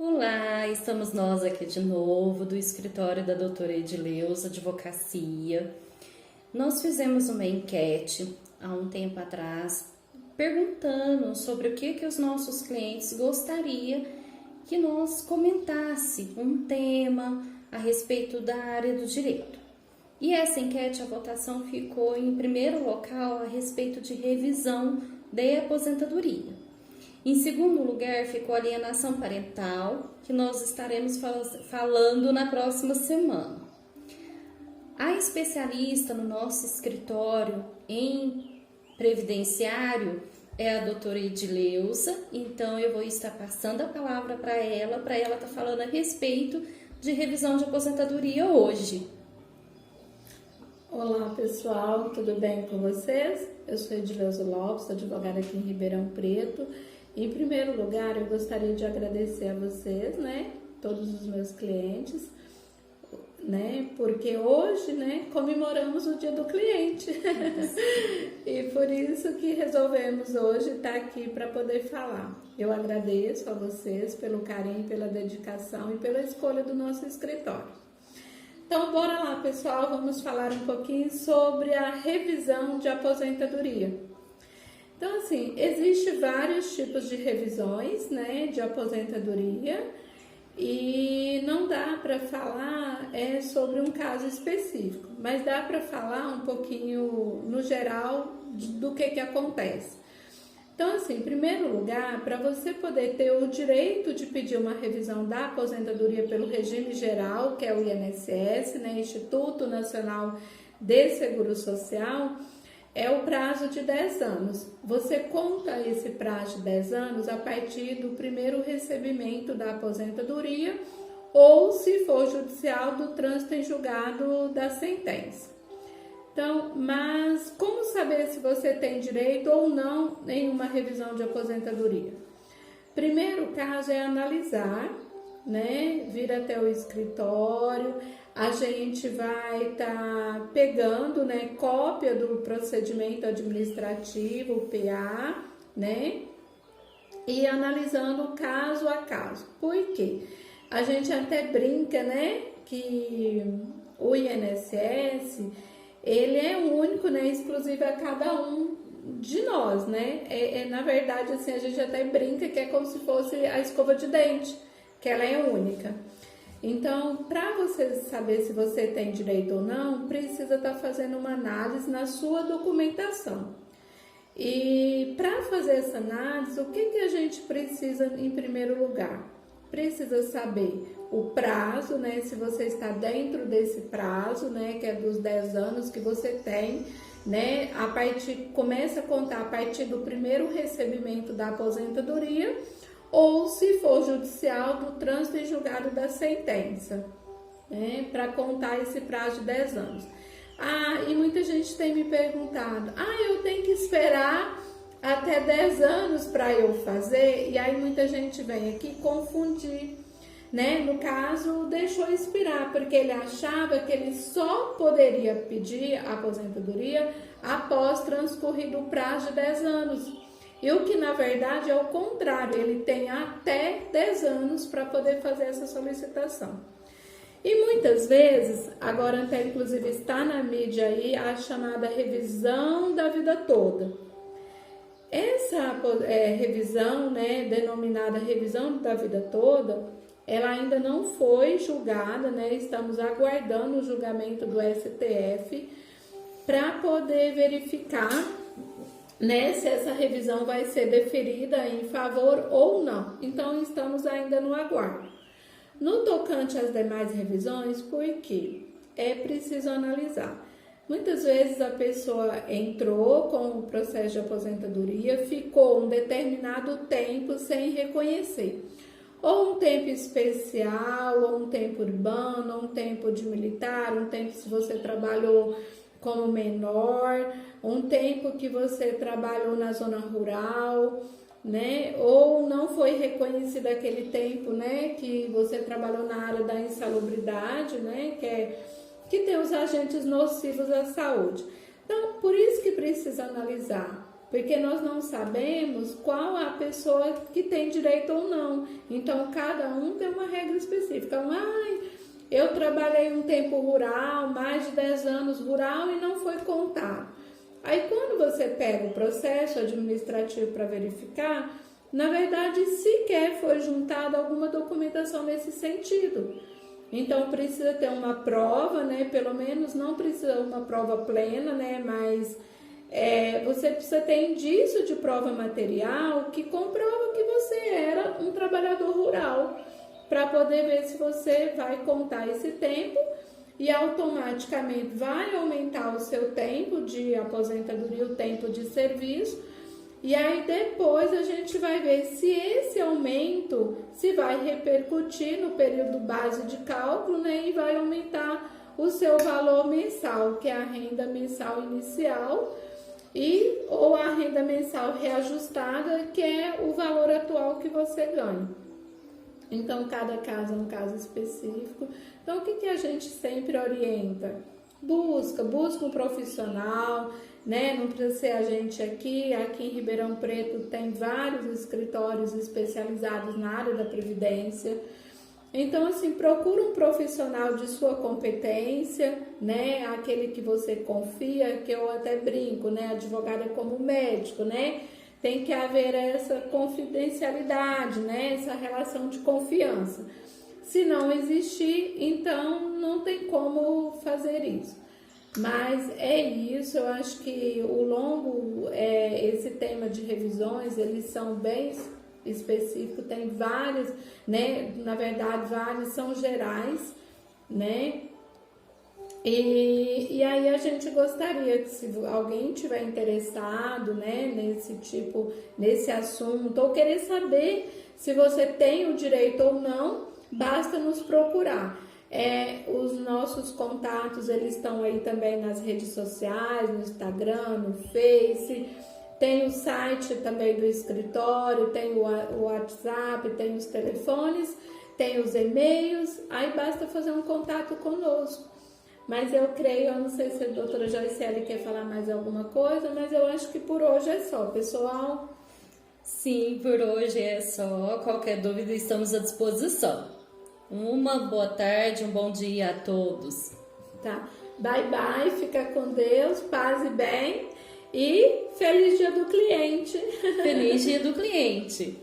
Olá, estamos nós aqui de novo do escritório da doutora Edileuza Advocacia. Nós fizemos uma enquete há um tempo atrás perguntando sobre o que os nossos clientes gostariam que nós comentasse um tema a respeito da área do direito. E essa enquete, a votação ficou em primeiro local a respeito de revisão de aposentadoria. Em segundo lugar, ficou alienação parental, que nós estaremos falando na próxima semana. A especialista no nosso escritório em previdenciário é a doutora Edileuza, então eu vou estar passando a palavra para ela estar falando a respeito de revisão de aposentadoria hoje. Olá pessoal, tudo bem com vocês? Eu sou Edileuza Lopes, advogada aqui em Ribeirão Preto. Em primeiro lugar, eu gostaria de agradecer a vocês, todos os meus clientes, porque hoje, comemoramos o Dia do Cliente. E por isso que resolvemos hoje estar aqui para poder falar. Eu agradeço a vocês pelo carinho, pela dedicação e pela escolha do nosso escritório. Então, bora lá, pessoal, vamos falar um pouquinho sobre a revisão de aposentadoria. Então, assim, existem vários tipos de revisões, de aposentadoria e não dá para falar sobre um caso específico, mas dá para falar um pouquinho no geral do que acontece. Então, assim, em primeiro lugar, para você poder ter o direito de pedir uma revisão da aposentadoria pelo regime geral, que é o INSS, Instituto Nacional de Seguro Social, é o prazo de 10 anos. Você conta esse prazo de 10 anos a partir do primeiro recebimento da aposentadoria ou, se for judicial, do trânsito em julgado da sentença. Então, mas como saber se você tem direito ou não em uma revisão de aposentadoria? Primeiro caso é analisar, vir até o escritório, a gente vai estar pegando, cópia do procedimento administrativo, o PA, e analisando caso a caso. Por quê? A gente até brinca, que o INSS, ele é único, exclusivo a cada um de nós, na verdade, assim, a gente até brinca que é como se fosse a escova de dente, que ela é única. Então, para você saber se você tem direito ou não, precisa estar fazendo uma análise na sua documentação. E para fazer essa análise, o que a gente precisa em primeiro lugar? Precisa saber o prazo, se você está dentro desse prazo, que é dos 10 anos que você tem, começa a contar a partir do primeiro recebimento da aposentadoria, ou, se for judicial, do trânsito em julgado da sentença, para contar esse prazo de 10 anos. E muita gente tem me perguntado, eu tenho que esperar até 10 anos para eu fazer? E aí muita gente vem aqui confundir, no caso, deixou expirar, porque ele achava que ele só poderia pedir a aposentadoria após transcorrido o prazo de 10 anos. E o que na verdade é o contrário, ele tem até 10 anos para poder fazer essa solicitação. E muitas vezes, agora até inclusive está na mídia aí, a chamada revisão da vida toda. Essa revisão, denominada revisão da vida toda, ela ainda não foi julgada, estamos aguardando o julgamento do STF para poder verificar se essa revisão vai ser deferida em favor ou não. Então, estamos ainda no aguardo. No tocante às demais revisões, por quê? É preciso analisar. Muitas vezes a pessoa entrou com o processo de aposentadoria, ficou um determinado tempo sem reconhecer. Ou um tempo especial, ou um tempo urbano, ou um tempo de militar, um tempo se você trabalhou como menor, um tempo que você trabalhou na zona rural, ou não foi reconhecido aquele tempo, que você trabalhou na área da insalubridade, que tem os agentes nocivos à saúde. Então, por isso que precisa analisar porque nós não sabemos qual a pessoa que tem direito ou não. Então, cada um tem uma regra específica. Eu trabalhei um tempo rural, mais de 10 anos rural e não foi contado. Aí, quando você pega o processo administrativo para verificar, na verdade, sequer foi juntada alguma documentação nesse sentido. Então, precisa ter uma prova, né? Pelo menos não precisa uma prova plena, né? Mas você precisa ter indício de prova material que comprova que você era um trabalhador rural, para poder ver se você vai contar esse tempo e automaticamente vai aumentar o seu tempo de aposentadoria, o tempo de serviço. E aí depois a gente vai ver se esse aumento se vai repercutir no período base de cálculo, né? E vai aumentar o seu valor mensal, que é a renda mensal inicial, ou a renda mensal reajustada, que é o valor atual que você ganha. Então, cada caso é um caso específico. Então, o que a gente sempre orienta? Busca um profissional, né? Não precisa ser a gente aqui. Aqui em Ribeirão Preto tem vários escritórios especializados na área da previdência. Então, assim, procura um profissional de sua competência, né? Aquele que você confia, que eu até brinco, né? Advogado é como médico, né? Tem que haver essa confidencialidade, né? Essa relação de confiança. Se não existir, então não tem como fazer isso. Mas é isso, eu acho que esse tema de revisões, eles são bem específicos, tem vários, né? Na verdade, vários são gerais, né? E aí a gente gostaria que, se alguém tiver interessado, né, nesse assunto, ou querer saber se você tem o direito ou não, basta nos procurar. Os nossos contatos, eles estão aí também nas redes sociais, no Instagram, no Face, tem o site também do escritório, tem o WhatsApp, tem os telefones, tem os e-mails, aí basta fazer um contato conosco. Mas eu creio, eu não sei se a doutora Joyciele quer falar mais alguma coisa, mas eu acho que por hoje é só, pessoal. Sim, por hoje é só. Qualquer dúvida, estamos à disposição. Uma boa tarde, um bom dia a todos. Tá, bye bye, fica com Deus, paz e bem e feliz dia do cliente. Feliz dia do cliente.